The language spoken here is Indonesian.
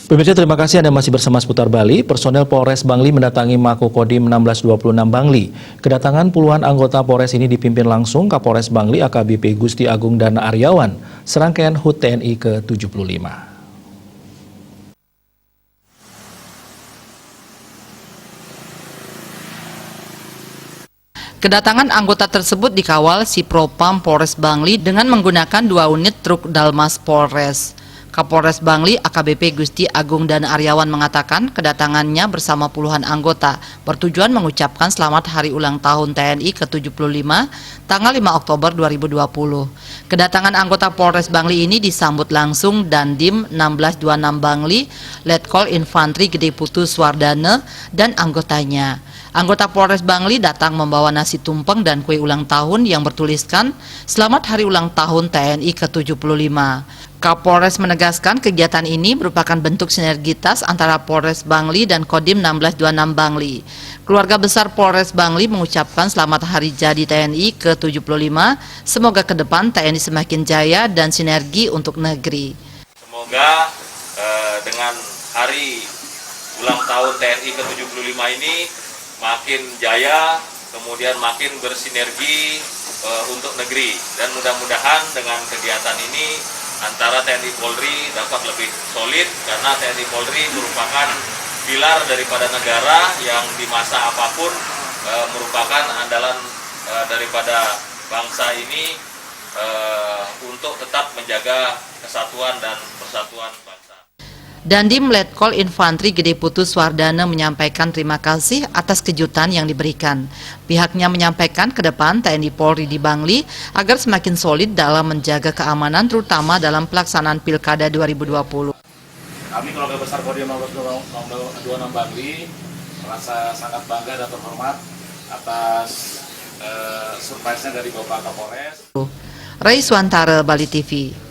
Pemirsa, terima kasih Anda masih bersama Seputar Bali. Personel Polres Bangli mendatangi Makokodim 1626 Bangli. Kedatangan puluhan anggota Polres ini dipimpin langsung Kapolres Bangli AKBP Gusti Agung Dana Aryawan, serangkaian HUT TNI ke-75. Kedatangan anggota tersebut dikawal si Propam Polres Bangli dengan menggunakan 2 unit truk Dalmas Polres. Kapolres Bangli AKBP Gusti Agung Dana Aryawan mengatakan kedatangannya bersama puluhan anggota bertujuan mengucapkan selamat hari ulang tahun TNI ke-75 tanggal 5 Oktober 2020. Kedatangan anggota Polres Bangli ini disambut langsung Dandim 1626 Bangli, Letkol Infantri Gede Putu Swardana dan anggotanya. Anggota Polres Bangli datang membawa nasi tumpeng dan kue ulang tahun yang bertuliskan Selamat Hari Ulang Tahun TNI ke-75. Kapolres menegaskan kegiatan ini merupakan bentuk sinergitas antara Polres Bangli dan Kodim 1626 Bangli. Keluarga besar Polres Bangli mengucapkan selamat hari jadi TNI ke-75. Semoga ke depan TNI semakin jaya dan sinergi untuk negeri. Semoga dengan hari ulang tahun TNI ke-75 ini makin jaya, kemudian makin bersinergi untuk negeri, dan mudah-mudahan dengan kegiatan ini antara TNI Polri dapat lebih solid, karena TNI Polri merupakan pilar daripada negara yang di masa apapun merupakan andalan daripada bangsa ini untuk tetap menjaga kesatuan dan persatuan bangsa. Dandim Letkol Infantri Gede Putu Swardana menyampaikan terima kasih atas kejutan yang diberikan. Pihaknya menyampaikan ke depan TNI Polri di Bangli agar semakin solid dalam menjaga keamanan terutama dalam pelaksanaan Pilkada 2020. Kami keluarga besar Kodim 1626 Bangli merasa sangat bangga dan terhormat atas surprise-nya dari Bapak Kapolres. Ray Swantara, Bali TV.